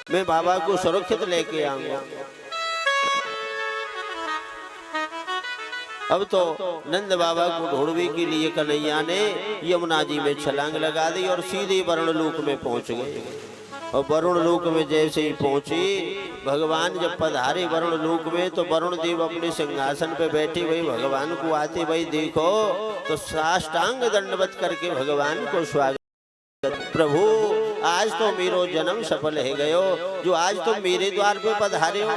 मैं बाबा को सुरक्षित लेके आऊंगा। अब तो नंद बाबा को ढूंढने के लिए कन्हैया ने यमुना जी में छलांग लगा दी और सीधे वरुण लोक में पहुंच गए। और वरुण लोक में जैसे ही पहुंची, भगवान जब पधारे वरुण लोक में, तो वरुण देव अपने सिंहासन पे बैठे भाई भगवान को आते भाई देखो तो साष्टांग दंडवत करके भगवान को स्वागत। प्रभु आज तो मेरो जन्म सफल है गयो, जो आज तुम मेरे द्वार पे पधारे हो।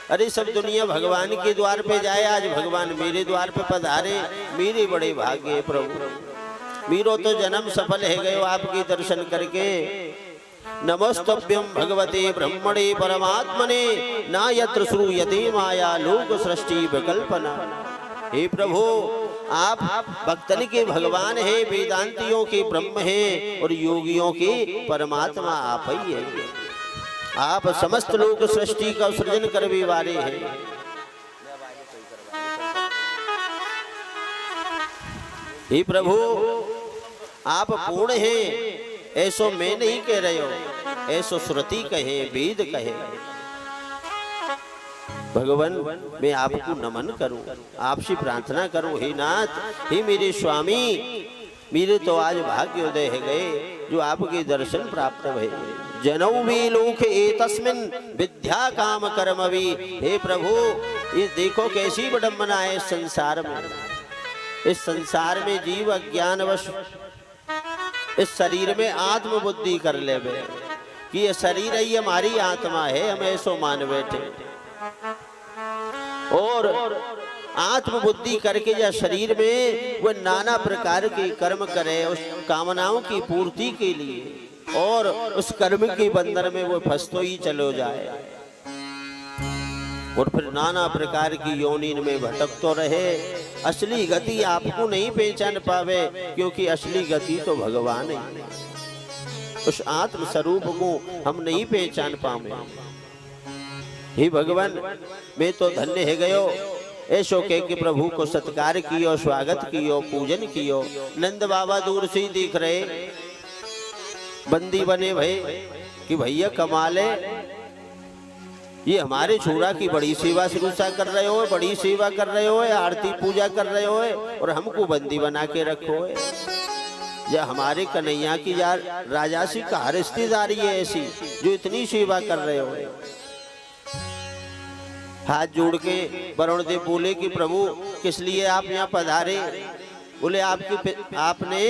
अरे सब दुनिया भगवान के द्वार पे जाए, आज भगवान मेरे द्वार पे पधारे, मेरे बड़े भाग्य है प्रभु। मेरो तो जन्म सफल है गयो आपके दर्शन करके। नमस्तभ्यं भगवते ब्रह्मणे परमात्मने, ना यत्र श्रूयते माया लोक सृष्टि विकल्पना। हे प्रभु आप भक्तन के भगवान हैं, वेदांतियों के ब्रह्म हैं और योगियों के परमात्मा आप ही हैं। आप समस्त लोक सृष्टि का सृजन करने वाले हैं। हे प्रभु आप पूर्ण हैं, ऐसो मैं नहीं कह रहे हो, ऐसो श्रुति कहे, वेद कहे। भगवान मैं आपको नमन करूं, आपसे प्रार्थना करूं, हे नाथ, हे मेरे स्वामी, मेरे तो आज भाग्योदय है गए जो आपके दर्शन प्राप्त भये। जनौ भी लोक एतस्मिन् विद्या काम कर्मवि। हे प्रभु ये देखो कैसी विडंबना है इस संसार में। इस संसार में जीव अज्ञानवश इस शरीर में आत्म बुद्धि कर ले कि ये शरीर ही हमारी आत्मा है, हम ऐसो मान बैठे और आत्म बुद्धि करके या शरीर में वह नाना प्रकार के कर्म करे उस कामनाओं की पूर्ति के लिए, और उस कर्म के बंधन में वो फंसतो ही चलो जाए और फिर नाना प्रकार की योनि में भटकतो रहे। असली गति आपको नहीं पहचान पावे, क्योंकि असली गति तो भगवान है। उस आत्म स्वरूप को हम नहीं पहचान पावे। हे भगवान मैं तो धन्य है गयो, ऐसो कह के प्रभु को सत्कार कियो, स्वागत कियो, पूजन कियो। नंद बाबा दूर से ही देख रहे, बंदी बने भय कि भैया कमाल है, ये हमारे छोरा की बड़ी सेवा शुरूसा कर रहे हो, बड़ी सेवा कर रहे हो, आरती पूजा कर रहे हो और हमको बंदी बना के रखो है। या हमारे कन्हैया की यार राजासी का रिश्तेदारी है ऐसी जो इतनी सेवा कर रहे हो। हाथ जोड़ के वरुण देव बोले कि प्रभु किस लिए आप यहाँ पधारे? बोले आपने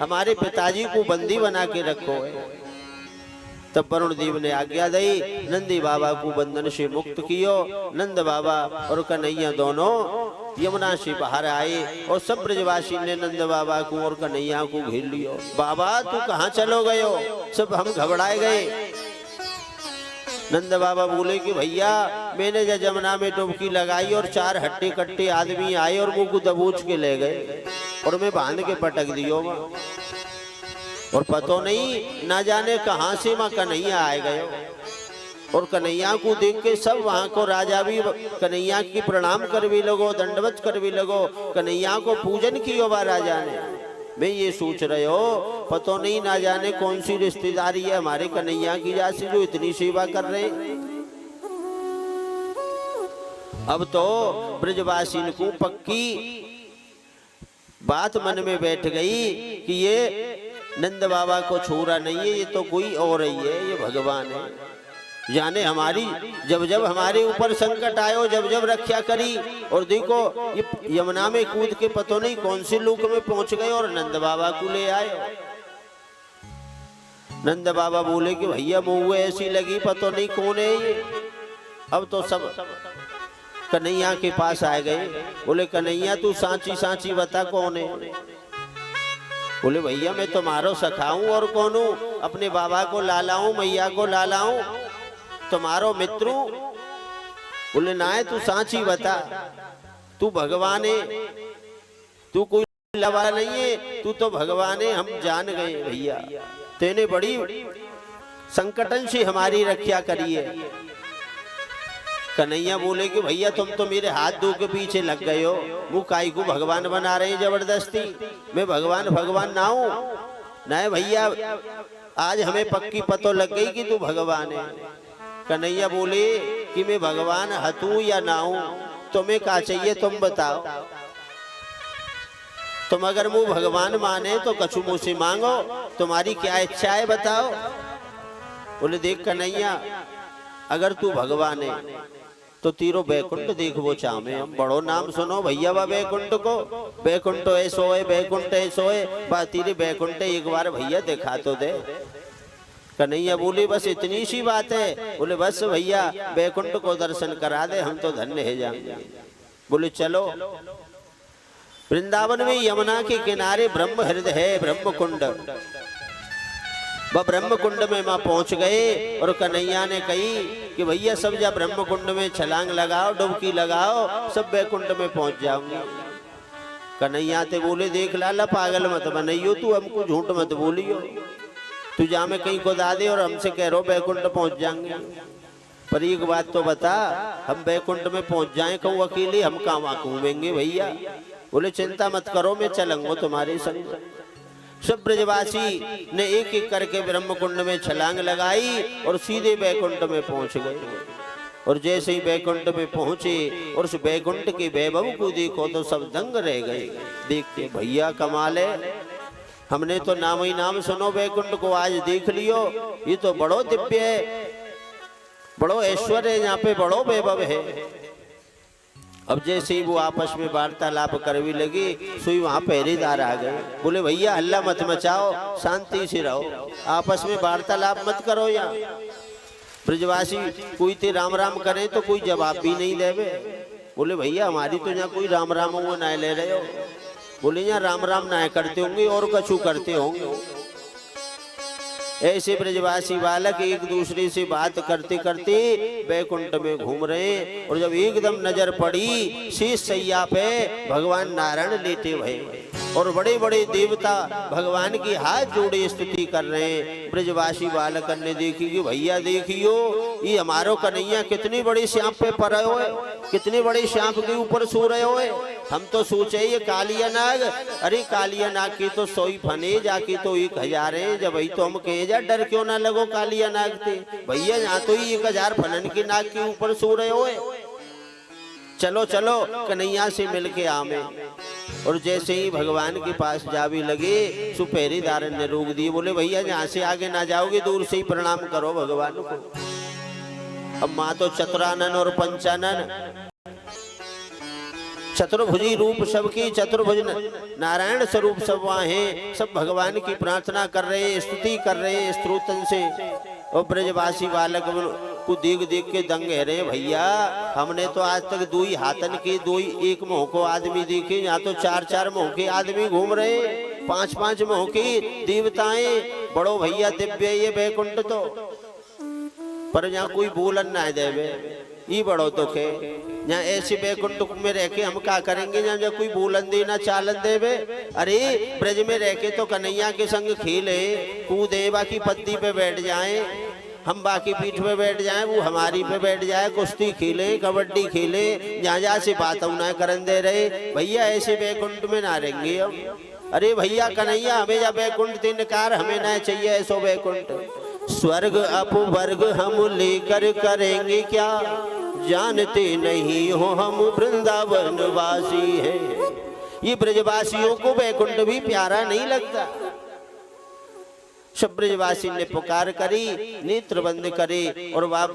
हमारे पिताजी को बंदी बना के रखो है। तब वरुण देव ने आज्ञा दी, नंदी बाबा को बंधन से मुक्त कियो। नंद बाबा और कन्हैया दोनों यमुना से बाहर आए और सब ब्रजवासी ने नंद बाबा को और कन्हैया को घेर लियो। बाबा तू कहाँ चलो गयो? सब हम घबराए गए। नंद बाबा बोले कि भैया मैंने जब यमुना में डुबकी लगाई और 4 हट्टे कट्टे आदमी आए और मुँह को दबोच के ले गए और मैं बांध के पटक दियो और पतो नहीं ना जाने कहां से मां कन्हैया आए गए। और कन्हैया को देख के सब वहां को राजा भी कन्हैया की प्रणाम कर भी लगो, दंडवत कर भी लगो, कन्हैया को पूजन कियो बा राजा ने। मैं ये सोच रहे हो पतो नहीं ना जाने कौन सी रिश्तेदारी है हमारे कन्हैया की जैसी जो इतनी सेवा कर रहे। अब तो ब्रजवासी को पक्की बात मन में बैठ गई कि ये नंद बाबा को छोरा नहीं है, ये तो कोई और ही है, ये भगवान है। जाने हमारी जब जब हमारे ऊपर संकट आयो, जब जब रक्षा करी, और देखो ये यमुना में कूद के पतो नहीं कौन से लोक में पहुंच गए और नंद बाबा को ले आए। नंद बाबा बोले कि भैया मुँह ऐसी लगी पतो नहीं कौन है ये। अब तो सब कन्हैया के पास आ गए। बोले कन्हैया तू सांची सांची बता कौन है? बोले भैया मैं तुम्हारो सखाऊं और कौन हूं? अपने बाबा को लालाऊं, मैया को लालाऊं, तुम्हारो मित्र। बोले ना है तू सांची बता, तू भगवान है, तू कोई लवा नहीं है, तू तो भगवान है। हम जान गए भैया तेने बड़ी संकटन से हमारी रक्षा करी है। कन्हैया बोले कि भैया तुम तो मेरे हाथ धो के पीछे लग गए हो, वो काई को भगवान बना रहे हैं जबरदस्ती। मैं भगवान भगवान ना हूं, नहीं भैया, आज हमें पक्की पतो लग गई कि तू भगवान है। कन्हैया बोले कि मैं भगवान हूं या ना हूं, तुम्हें क्या चाहिए तुम बताओ। तुम अगर मुँह भगवान माने तो कछु मुझसे मांगो, तुम्हारी क्या इच्छा है बताओ। बोले देख कन्हैया, अगर तू भगवान है तो तीरो बैकुंठ देखो चाहे। हम बड़ो नाम सुनो भैया बा बैकुंठ को, बैकुंठ ऐसो है, बैकुंठ ऐसो है, बा तीरे बैकुंठ एक बार भैया दिखा तो दे। कन्हैया बोले बस इतनी सी बात है। बोले बस भैया बैकुंठ को दर्शन करा दे, हम तो धन्य है जाएंगे। बोले चलो। वृंदावन में यमुना के किनारे ब्रह्म हृदय है, ब्रह्म कुंड। वह ब्रह्म कुंड में मां पहुंच गए और कन्हैया ने कही कि भैया सब जा ब्रह्म कुंड में छलांग लगाओ, डुबकी लगाओ, सब बैकुंठ में पहुंच जाओगे। कन्हैया ते बोले देख लाला पागल मत बनइयो, तू हमको झूठ मत बोलियो। तू जा में कहीं को दे और हमसे कह रो बैकुंठ पहुंच जाएंगे। पर एक बात तो बता, हम बैकुंठ में पहुंच जाए कहूँ अकेले, हम कहाँ घूमेंगे भैया। बोले चिंता मत करो, मैं चलूंगा तुम्हारे संग। सब ब्रजवासी ने एक एक करके ब्रह्म कुंड में छलांग लगाई और सीधे बैकुंठ में पहुंच गए। और जैसे ही बैकुंठ में पहुंचे और उस बैकुंठ के वैभव को देखो तो सब दंग रह गए। देखते भैया कमाल है, हमने तो नाम ही नाम सुनो बैकुंठ को, आज देख लियो। ये तो बड़ो दिव्य है, बड़ो ऐश्वर्य है, यहाँ पे बड़ो वैभव है। अब जैसे ही वो आपस में वार्तालाप करने लगे, सोई वहां पहरेदार आ गए। बोले भैया हल्ला मत मचाओ, शांति से रहो, आपस में वार्तालाप मत करो। यहाँ ब्रजवासी कोई ते राम राम करें तो कोई जवाब भी नहीं देवे। बोले भैया हमारी तो यहाँ कोई राम राम वो ना ले रहे हो। बोले यहाँ राम राम ना करते होंगे और कछु करते होंगे। ऐसे ब्रजवासी बालक एक दूसरे से बात करते करते बैकुंठ में घूम रहे। और जब एकदम नजर पड़ी शेष सैया पे भगवान नारायण लेटे हुए और बड़े बड़े देवता भगवान की हाथ जोड़े स्तुति कर रहे हैं। ब्रजवासी बालक ने देखी कि भैया देखियो ये हमारो कन्हैया कितनी बड़ी सांप पे पड़े हुए, कितने बड़े सांप के ऊपर सो रहे हुए। हम तो सोचे ये कालिया नाग, अरे कालिया नाग की तो सोई फने जाके तो 1000 है। जब वही तो हम कहे जा डर क्यों ना लगो कालिया नाग थे, भैया यहाँ तो ही 1000 फनन की नाग के ऊपर सो रहे हुए। चलो चलो कन्हैया से मिलके आमे। और जैसे ही भगवान के पास जावे लगे, सुपहरेदार ने रोक दिए। बोले भैया यहाँ से आगे ना जाओगे, दूर से ही प्रणाम करो भगवान को। अब माँ तो चतुरानन और पंचानन चतुर्भुजी रूप सबकी, चतुर्भुज नारायण स्वरूप सब वहाँ हैं। सब भगवान की प्रार्थना कर रहे हैं, स्तुति कर रहे हैं स्तोत्रन से। और ब्रजवासी बालक को देख देख के दंग है रहे। भैया हमने तो आज तक 2 हाथन के 2 एक मुंह को आदमी देखे, यहाँ तो 4 मुंह के आदमी घूम रहे, 5 मुंह की देवताएं। बड़ो भैया दिव्य ये बैकुंठ तो, पर यहाँ कोई बोलन ना देवे, ये बड़ो दुख है। यहाँ ऐसे बैकुंठ में रह के हम क्या करेंगे, यहाँ कोई बोलन देना चालन देवे। अरे ब्रज में रह के तो कन्हैया के संग खेले कूदे, बाकी पत्ती पे बैठ जाएं, हम बाकी पीठ पे बैठ जाएं, वो हमारी पे बैठ जाए, कुश्ती खेले, कबड्डी खेले, जहाँ जहाँ से बात ना करन दे रहे। भैया ऐसे बैकुंठ में ना रहेंगे हम। अरे भैया कन्हैया हमें जा बैकुंठ तिनकार, हमें ना चाहिए ऐसो बैकुंठ। स्वर्ग अपवर्ग हम लेकर करेंगे क्या, जानते नहीं हो हम वृंदावन वासी हैं। ये ब्रजवासियों को बैकुंठ भी प्यारा नहीं लगता। सब ब्रजवासी ने पुकार करी, नेत्र बंद करे और वह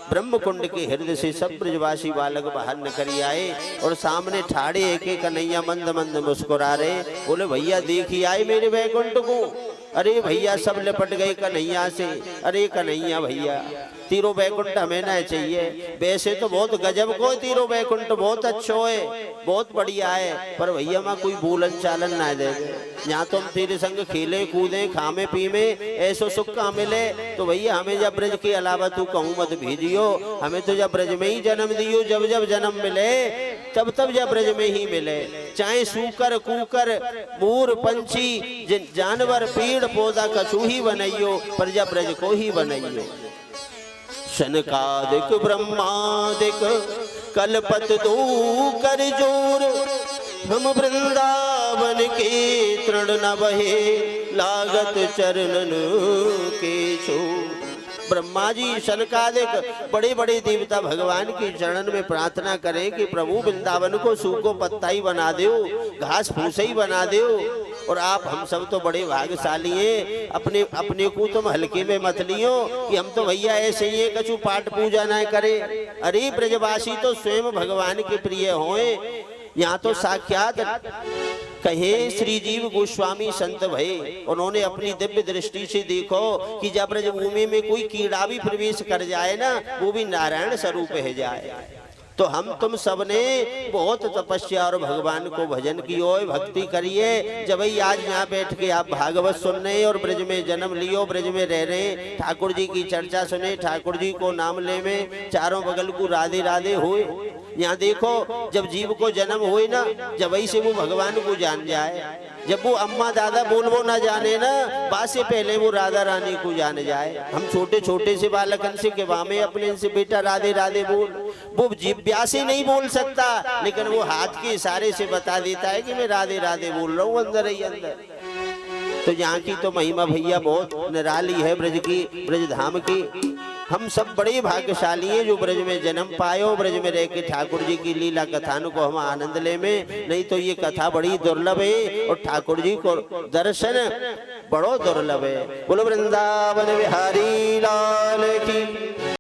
ब्रह्म कुंड के हृदय से सब ब्रजवासी बालक बाहर निकल आए। और सामने ठाड़े एक कन्हैया मंद मंद मुस्कुरा रहे। बोले भैया देखी आए मेरे बैकुंठ को। अरे भैया सब लिपट गए कन्हैया से। अरे कन्हैया भैया तीरो बैकुंठ हमें ना चाहिए। वैसे तो बहुत गजब को तीरो बैकुंठ बहुत अच्छो है, बहुत बढ़िया है, पर भैया माँ कोई बोलन चालन ना दे। यहाँ तो हम तेरे संग खेले कूदे खामे पीमे ऐसो सुख का मिले, तो भैया हमें जब ब्रज के अलावा तू कहूँ मत भेजियो। हमें तो जब ब्रज में ही जन्म दियो, जब जब जन्म मिले तब तब जब ब्रज में ही मिले। चाहे सूकर कूकर मोर पंछी जानवर पेड़ पौधा कछु ही बनइयो, पर जब ब्रज को ही बनइयो। शनकादिक ब्रह्मादिक कलपत दो कर जोर, हम वृंदावन के तृण न बहे लागत चरणन के छो। ब्रह्मा जी सनकादिक बड़े बड़े देवता भगवान की चरण में प्रार्थना करें कि प्रभु वृंदावन को सूखो पत्ता ही बना दो, घास फूस ही बना दो। और आप हम सब तो बड़े भाग्यशाली हैं, अपने अपने को तुम हल्के में मत लियो कि हम तो भैया ऐसे ही कछु पाठ पूजा ना करे। अरे ब्रजवासी तो स्वयं भगवान के प्रिय होए। यहाँ तो साक्षात कहे श्री जीव गोस्वामी संत भय, उन्होंने अपनी दिव्य दृष्टि से देखो कि जब ब्रजभूमि में कोई कीड़ा भी प्रवेश कर जाए ना, वो भी नारायण स्वरूप है जाए। तो हम तुम सबने बहुत तपस्या और भगवान को भजन की ओर भक्ति करिए। जब आज यहाँ बैठ के आप भागवत सुन रहे और ब्रज में जन्म लियो, ब्रज में रह रहे, ठाकुर जी की चर्चा सुने, ठाकुर जी को नाम ले में चारों बगल को राधे राधे हुए। यहाँ देखो जब जीव को जन्म हुए ना, जब से वो भगवान को जान जाए। जब वो अम्मा दादा बोलबो ना जाने ना, बात से पहले वो राधा रानी को जान जाए। हम छोटे छोटे से बालकन से के वामे अपने से बेटा राधे राधे बोल, वो जिब्या से नहीं बोल सकता, लेकिन वो हाथ के इशारे से बता देता है कि मैं राधे राधे बोल रहा हूँ अंदर ही अंदर। तो यहाँ की तो महिमा भैया बहुत निराली है ब्रज की, ब्रज धाम की। हम सब बड़े भाग्यशाली हैं जो ब्रज में जन्म पायो, ब्रज में रह के ठाकुर जी की लीला कथाओं को हम आनंद ले में। नहीं तो ये कथा बड़ी दुर्लभ है और ठाकुर जी को दर्शन बड़ो दुर्लभ है। बोलो वृंदावन बिहारी लाल की।